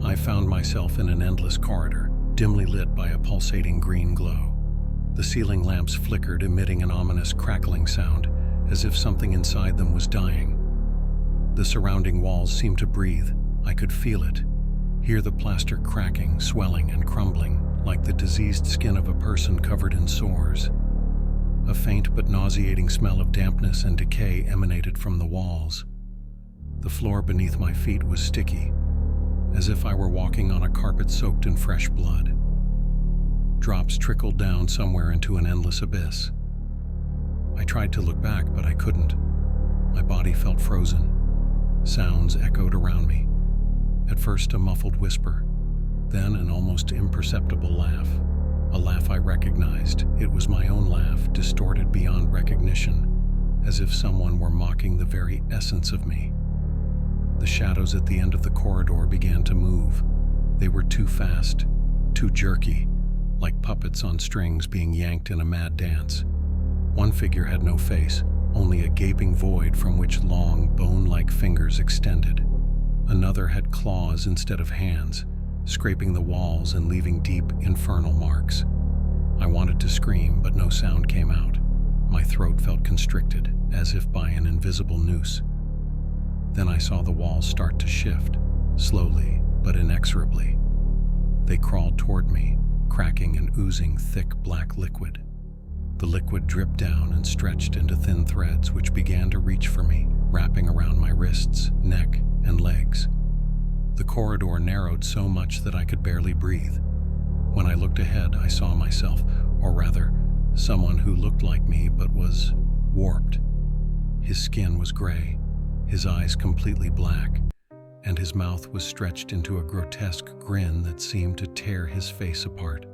I found myself in an endless corridor, dimly lit by a pulsating green glow. The ceiling lamps flickered, emitting an ominous crackling sound, as if something inside them was dying. The surrounding walls seemed to breathe. I could feel it, hear the plaster cracking, swelling, and crumbling, like the diseased skin of a person covered in sores. A faint but nauseating smell of dampness and decay emanated from the walls. The floor beneath my feet was sticky, as if I were walking on a carpet soaked in fresh blood. Drops trickled down somewhere into an endless abyss. I tried to look back, but I couldn't. My body felt frozen. Sounds echoed around me. At first a muffled whisper, then an almost imperceptible laugh. A laugh I recognized. It was my own laugh, distorted beyond recognition, as if someone were mocking the very essence of me. The shadows at the end of the corridor began to move. They were too fast, too jerky, like puppets on strings being yanked in a mad dance. One figure had no face, only a gaping void from which long, bone-like fingers extended. Another had claws instead of hands, scraping the walls and leaving deep, infernal marks. I wanted to scream, but no sound came out. My throat felt constricted, as if by an invisible noose. Then I saw the walls start to shift, slowly but inexorably. They crawled toward me, cracking and oozing thick black liquid. The liquid dripped down and stretched into thin threads which began to reach for me, wrapping around my wrists, neck, and legs. The corridor narrowed so much that I could barely breathe. When I looked ahead, I saw myself, or rather, someone who looked like me but was warped. His skin was gray, his eyes completely black, and his mouth was stretched into a grotesque grin that seemed to tear his face apart.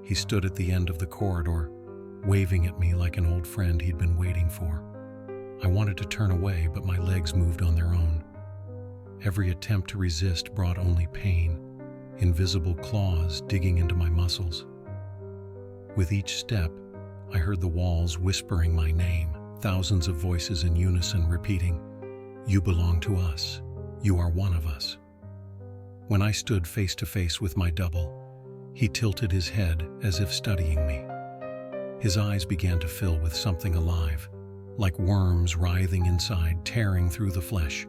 He stood at the end of the corridor, waving at me like an old friend he'd been waiting for. I wanted to turn away, but my legs moved on their own. Every attempt to resist brought only pain, invisible claws digging into my muscles. With each step, I heard the walls whispering my name, thousands of voices in unison repeating, "You belong to us. You are one of us." When I stood face to face with my double, he tilted his head as if studying me. His eyes began to fill with something alive, like worms writhing inside, tearing through the flesh.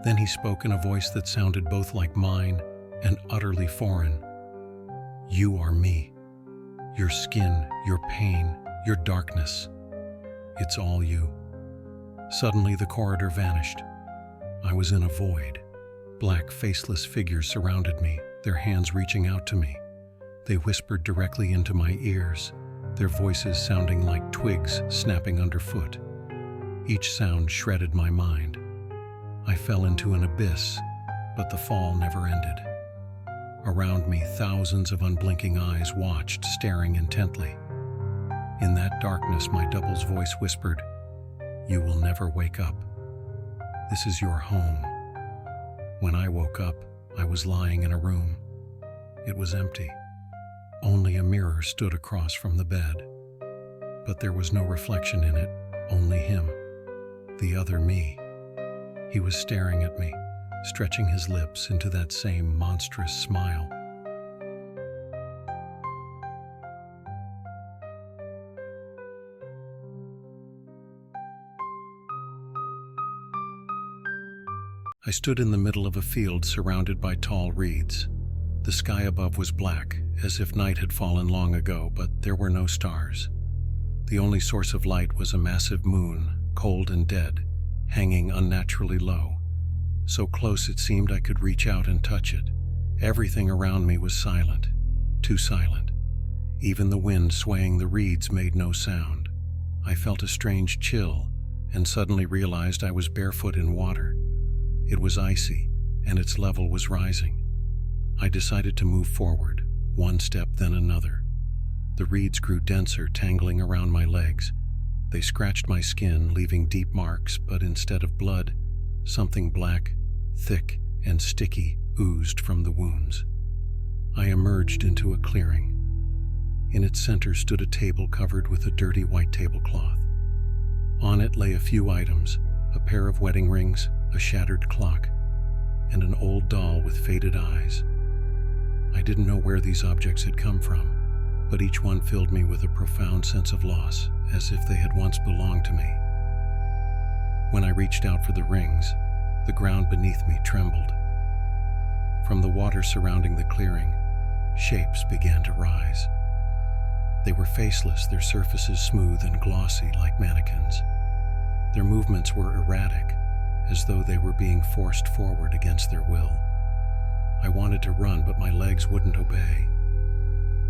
Then he spoke in a voice that sounded both like mine and utterly foreign. "You are me. Your skin, your pain, your darkness. It's all you." Suddenly the corridor vanished. I was in a void. Black, faceless figures surrounded me, their hands reaching out to me. They whispered directly into my ears, their voices sounding like twigs snapping underfoot. Each sound shredded my mind. I fell into an abyss, but the fall never ended. Around me, thousands of unblinking eyes watched, staring intently. In that darkness, my double's voice whispered, "You will never wake up. This is your home." When I woke up, I was lying in a room. It was empty. Only a mirror stood across from the bed. But there was no reflection in it, only him, the other me. He was staring at me, stretching his lips into that same monstrous smile. I stood in the middle of a field surrounded by tall reeds. The sky above was black, as if night had fallen long ago, but there were no stars. The only source of light was a massive moon, cold and dead, hanging unnaturally low. So close it seemed I could reach out and touch it. Everything around me was silent, too silent. Even the wind swaying the reeds made no sound. I felt a strange chill and suddenly realized I was barefoot in water. It was icy, and its level was rising. I decided to move forward, one step then another. The reeds grew denser, tangling around my legs. They scratched my skin, leaving deep marks, but instead of blood, something black, thick, and sticky oozed from the wounds. I emerged into a clearing. In its center stood a table covered with a dirty white tablecloth. On it lay a few items, a pair of wedding rings, a shattered clock. and an old doll with faded eyes. I didn't know where these objects had come from, but each one filled me with a profound sense of loss, as if they had once belonged to me. When I reached out for the rings, the ground beneath me trembled. From the water surrounding the clearing, shapes began to rise. They were faceless, their surfaces smooth and glossy like mannequins. Their movements were erratic, as though they were being forced forward against their will. I wanted to run, but my legs wouldn't obey.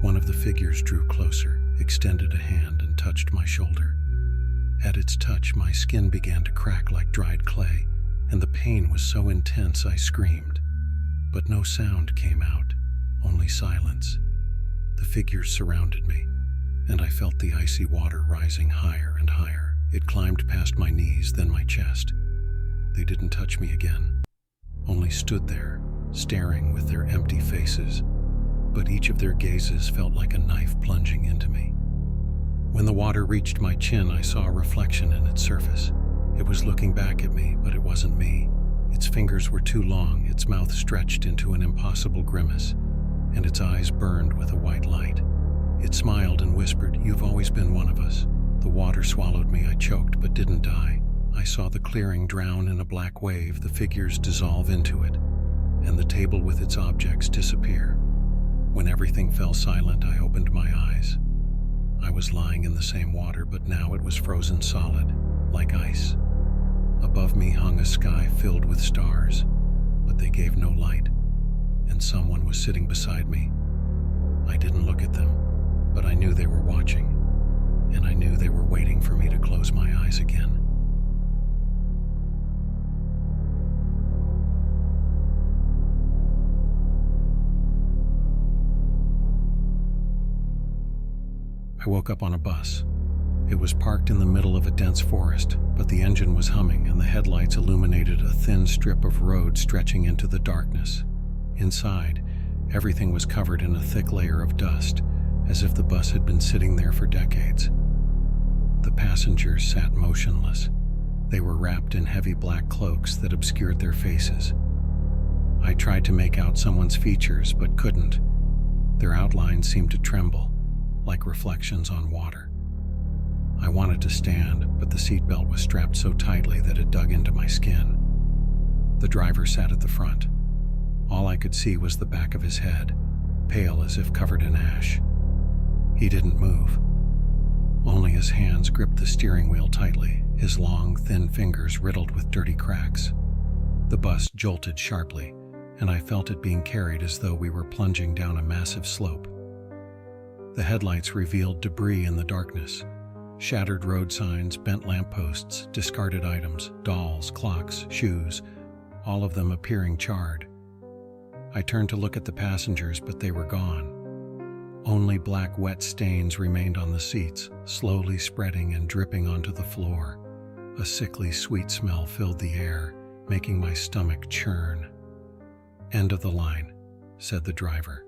One of the figures drew closer, extended a hand, and touched my shoulder. At its touch, my skin began to crack like dried clay, and the pain was so intense I screamed. But no sound came out, only silence. The figures surrounded me, and I felt the icy water rising higher and higher. It climbed past my knees, then my chest. They didn't touch me again, only stood there, staring with their empty faces, but each of their gazes felt like a knife plunging into me. When the water reached my chin, I saw a reflection in its surface. It was looking back at me, but it wasn't me. Its fingers were too long, its mouth stretched into an impossible grimace, and its eyes burned with a white light. It smiled and whispered, "You've always been one of us." The water swallowed me. I choked, but didn't die. I saw the clearing drown in a black wave, the figures dissolve into it, and the table with its objects disappear. When everything fell silent, I opened my eyes. I was lying in the same water, but now it was frozen solid, like ice. Above me hung a sky filled with stars, but they gave no light, and someone was sitting beside me. I didn't look at them, but I knew they were watching, and I knew they were waiting for me to close my eyes again. I woke up on a bus. It was parked in the middle of a dense forest, but the engine was humming and the headlights illuminated a thin strip of road stretching into the darkness. Inside, everything was covered in a thick layer of dust, as if the bus had been sitting there for decades. The passengers sat motionless. They were wrapped in heavy black cloaks that obscured their faces. I tried to make out someone's features, but couldn't. Their outlines seemed to tremble, like reflections on water. I wanted to stand, but the seatbelt was strapped so tightly that it dug into my skin. The driver sat at the front. All I could see was the back of his head, pale as if covered in ash. He didn't move. Only his hands gripped the steering wheel tightly, his long, thin fingers riddled with dirty cracks. The bus jolted sharply, and I felt it being carried as though we were plunging down a massive slope. The headlights revealed debris in the darkness. Shattered road signs, bent lampposts, discarded items, dolls, clocks, shoes, all of them appearing charred. I turned to look at the passengers, but they were gone. Only black, wet stains remained on the seats, slowly spreading and dripping onto the floor. A sickly, sweet smell filled the air, making my stomach churn. "End of the line," said the driver.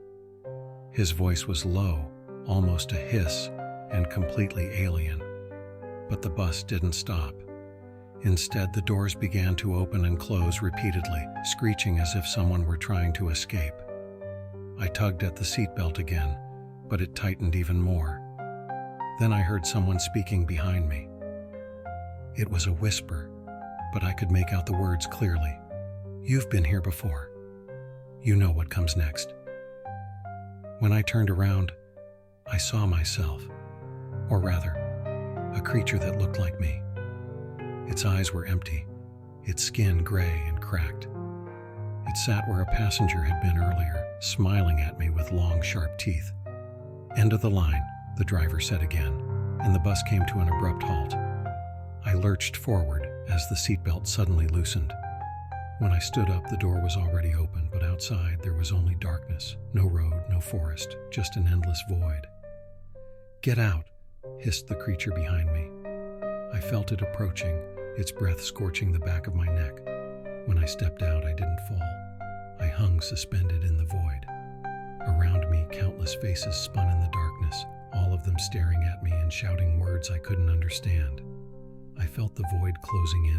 His voice was low, almost a hiss, and completely alien. But the bus didn't stop. Instead, the doors began to open and close repeatedly, screeching as if someone were trying to escape. I tugged at the seatbelt again, but it tightened even more. Then I heard someone speaking behind me. It was a whisper, but I could make out the words clearly. "You've been here before. You know what comes next." When I turned around, I saw myself, or rather, a creature that looked like me. Its eyes were empty, its skin gray and cracked. It sat where a passenger had been earlier, smiling at me with long, sharp teeth. "End of the line," the driver said again, and the bus came to an abrupt halt. I lurched forward as the seatbelt suddenly loosened. When I stood up, the door was already open, but outside there was only darkness. No road, no forest, just an endless void. "Get out," hissed the creature behind me. I felt it approaching, its breath scorching the back of my neck. When I stepped out, I didn't fall. I hung suspended in the void. Around me, countless faces spun in the darkness, all of them staring at me and shouting words I couldn't understand. I felt the void closing in,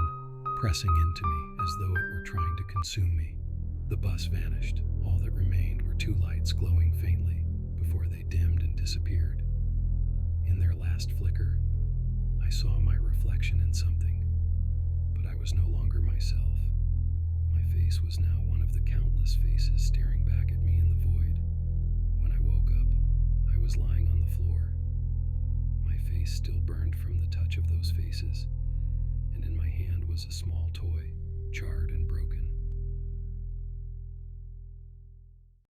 pressing into me as though it were trying to consume me. The bus vanished. All that remained were two lights glowing faintly before they dimmed and disappeared. In their last flicker, I saw my reflection in something, but I was no longer myself. My face was now one of the countless faces staring back at me in the void. When I woke up, I was lying on the floor. My face still burned from the touch of those faces, and in my hand was a small toy, charred and broken.